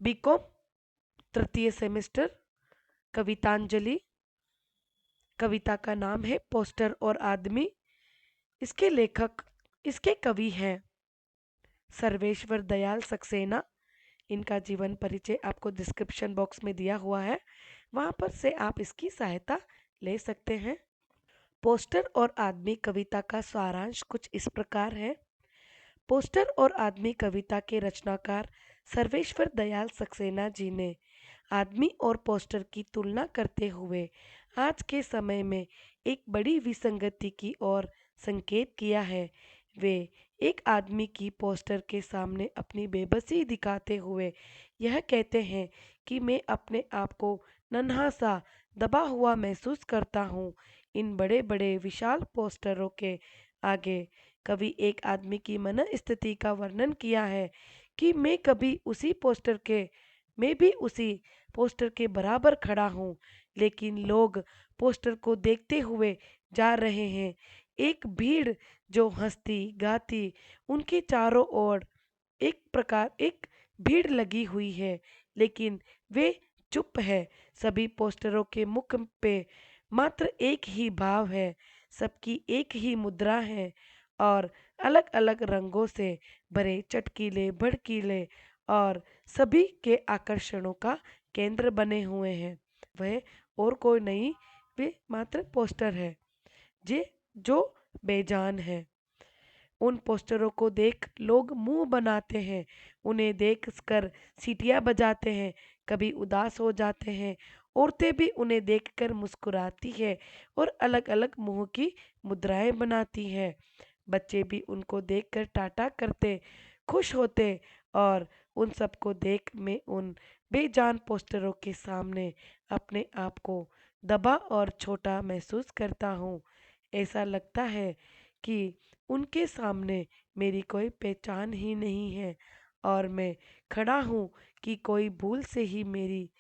BCom तृतीय semester, कवितांजलि। कविता का नाम है पोस्टर और आदमी। इसके लेखक, इसके कवि हैं सर्वेश्वर दयाल सक्सेना। इनका जीवन परिचय आपको डिस्क्रिप्शन बॉक्स में दिया हुआ है, वहां पर से आप इसकी सहायता ले सकते हैं। पोस्टर और आदमी कविता का सारांश कुछ इस प्रकार है। पोस्टर और आदमी कविता के रचनाकार सर्वेश्वर दयाल सक्सेना जी ने आदमी और पोस्टर की तुलना करते हुए आज के समय में एक बड़ी विसंगति की ओर संकेत किया है। वे एक आदमी की पोस्टर के सामने अपनी बेबसी दिखाते हुए यह कहते हैं कि मैं अपने आप को नन्हा सा दबा हुआ महसूस करता हूँ। इन बड़े बड़े विशाल पोस्टरों के आगे कवि एक आदमी की मन स्थिति का वर्णन किया है कि मैं भी उसी पोस्टर के बराबर खड़ा हूँ, लेकिन लोग पोस्टर को देखते हुए जा रहे हैं। एक भीड़ जो हंसती गाती उनके चारों ओर एक भीड़ लगी हुई है, लेकिन वे चुप है। सभी पोस्टरों के मुख पे मात्र एक ही भाव है, सबकी एक ही मुद्रा है और अलग अलग रंगों से भरे चटकीले भड़कीले और सभी के आकर्षणों का केंद्र बने हुए हैं। वह और कोई नहीं, वे मात्र पोस्टर है जे जो बेजान है। उन पोस्टरों को देख लोग मुंह बनाते हैं, उन्हें देखकर सीटियां बजाते हैं, कभी उदास हो जाते हैं। औरतें भी उन्हें देखकर मुस्कुराती है और अलग अलग मुंह की मुद्राएं बनाती हैं। बच्चे भी उनको देखकर टाटा करते, खुश होते। और उन सबको देख मैं उन बेजान पोस्टरों के सामने अपने आप को दबा और छोटा महसूस करता हूँ। ऐसा लगता है कि उनके सामने मेरी कोई पहचान ही नहीं है और मैं खड़ा हूँ कि कोई भूल से ही मेरी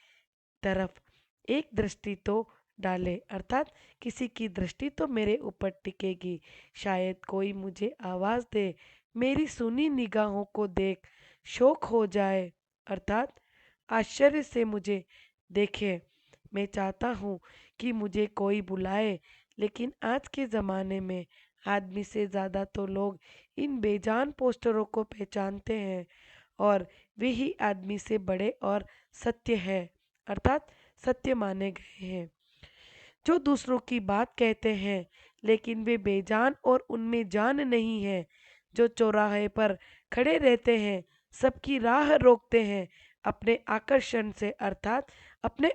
तरफ एक दृष्टि तो डाले, अर्थात किसी की दृष्टि तो मेरे ऊपर टिकेगी। शायद कोई मुझे आवाज दे, मेरी सुनी निगाहों को देख शौक हो जाए, अर्थात आश्चर्य से मुझे देखे। मैं चाहता हूँ कि मुझे कोई बुलाए, लेकिन आज के ज़माने में आदमी से ज़्यादा तो लोग इन बेजान पोस्टरों को पहचानते हैं और वे ही आदमी से बड़े और सत्य है, अर्थात सत्य माने गए हैं। जो दूसरों की बात कहते हैं लेकिन वे बेजान और उनमें जान नहीं है। जो चौराहे पर खड़े रहते हैं, सबकी राह रोकते हैं अपने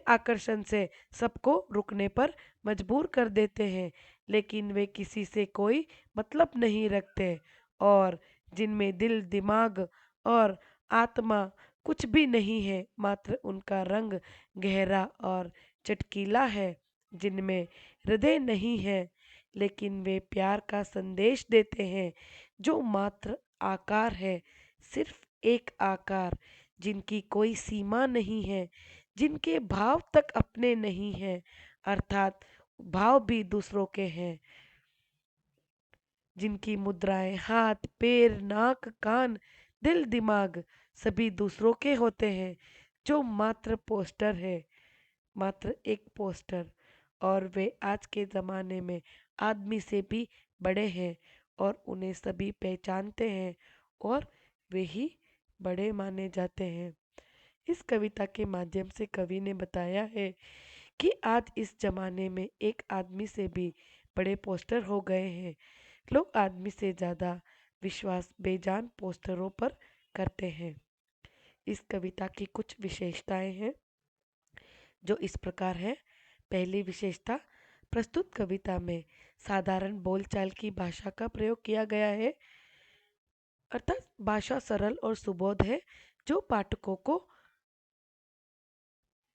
आकर्षण से सबको रुकने पर मजबूर कर देते हैं, लेकिन वे किसी से कोई मतलब नहीं रखते और जिनमें दिल दिमाग और आत्मा कुछ भी नहीं है, मात्र उनका रंग गहरा और चटकीला है। जिनमें हृदय नहीं है, लेकिन वे प्यार का संदेश देते हैं जो मात्र आकार है, सिर्फ एक आकार। जिनकी कोई सीमा नहीं है, जिनके भाव तक अपने नहीं हैं, अर्थात भाव भी दूसरों के हैं। जिनकी मुद्राएं हाथ पैर नाक कान दिल दिमाग सभी दूसरों के होते हैं। जो मात्र पोस्टर है, मात्र एक पोस्टर। और वे आज के ज़माने में आदमी से भी बड़े हैं और उन्हें सभी पहचानते हैं और वे ही बड़े माने जाते हैं। इस कविता के माध्यम से कवि ने बताया है कि आज इस जमाने में एक आदमी से भी बड़े पोस्टर हो गए हैं। लोग आदमी से ज़्यादा विश्वास बेजान पोस्टरों पर करते हैं। इस कविता की कुछ विशेषताएं हैं जो इस प्रकार है। पहली विशेषता, प्रस्तुत कविता में साधारण बोलचाल की भाषा का प्रयोग किया गया है, अर्थात भाषा सरल और सुबोध है जो पाठकों को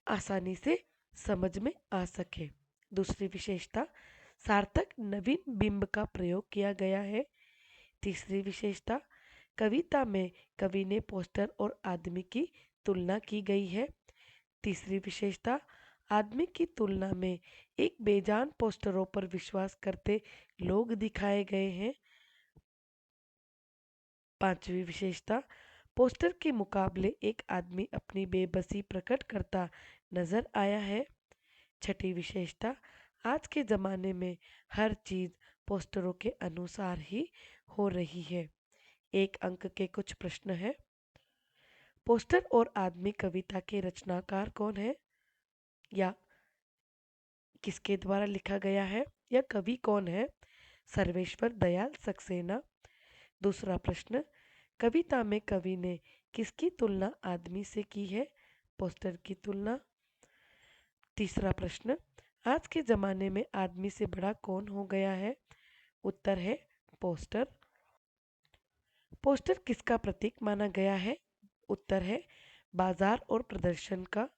आसानी से समझ में आ सके। दूसरी विशेषता, सार्थक नवीन बिंब का प्रयोग किया गया है। तीसरी विशेषता, कविता में कवि ने पोस्टर और आदमी की तुलना की गई है। तीसरी विशेषता, आदमी की तुलना में एक बेजान पोस्टरों पर विश्वास करते लोग दिखाए गए हैं। पांचवी विशेषता, पोस्टर के मुकाबले एक आदमी अपनी बेबसी प्रकट करता नजर आया है। छठी विशेषता, आज के ज़माने में हर चीज़ पोस्टरों के अनुसार ही हो रही है। एक अंक के कुछ प्रश्न हैं। पोस्टर और आदमी कविता के रचनाकार कौन है, या किसके द्वारा लिखा गया है, या कवि कौन है? सर्वेश्वर दयाल सक्सेना। दूसरा प्रश्न, कविता में कवि ने किसकी तुलना आदमी से की है? पोस्टर की तुलना। तीसरा प्रश्न, आज के ज़माने में आदमी से बड़ा कौन हो गया है? उत्तर है पोस्टर। पोस्टर किसका प्रतीक माना गया है? उत्तर है बाजार और प्रदर्शन का।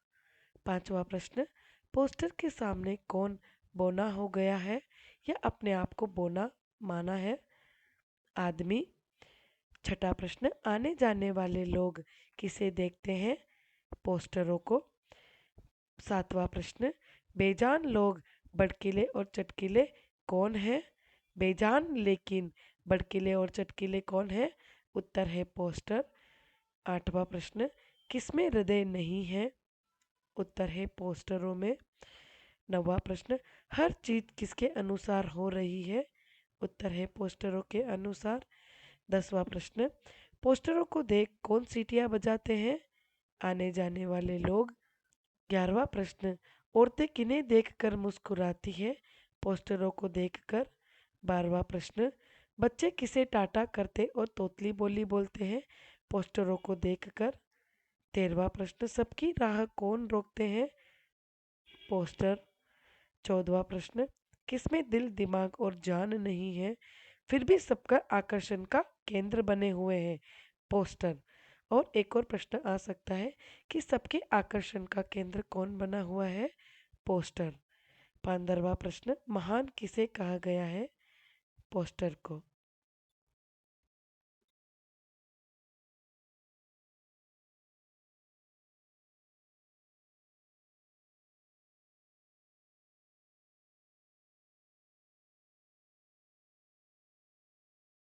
पांचवा प्रश्न, पोस्टर के सामने कौन बोना हो गया है या अपने आप को बोना माना है? आदमी। छठा प्रश्न, आने जाने वाले लोग किसे देखते हैं? पोस्टरों को। सातवां प्रश्न, बेजान लोग भड़कीले और चटकीले कौन है? बेजान लेकिन भड़कीले और चटकीले कौन है? उत्तर है पोस्टर। आठवां प्रश्न, किसमें हृदय नहीं है? उत्तर है पोस्टरों में। नौवां प्रश्न, हर चीज किसके अनुसार हो रही है? उत्तर है पोस्टरों के अनुसार। 10वां प्रश्न, पोस्टरों को देख कौन सीटियां बजाते हैं? आने जाने वाले लोग। 11वां प्रश्न, औरतें किन्हें देखकर मुस्कुराती है? पोस्टरों को देखकर। 12वां प्रश्न, बच्चे किसे टाटा करते और तोतली बोली बोलते हैं? पोस्टरों को देखकर। 13वां प्रश्न, सबकी राह कौन रोकते हैं? पोस्टर। 14वां प्रश्न, किसमें दिल दिमाग और जान नहीं है फिर भी सबका आकर्षण का केंद्र बने हुए हैं? पोस्टर। और एक और प्रश्न आ सकता है कि सबके आकर्षण का केंद्र कौन बना हुआ है? पोस्टर। 15वां प्रश्न, महान किसे कहा गया है? पोस्टर को।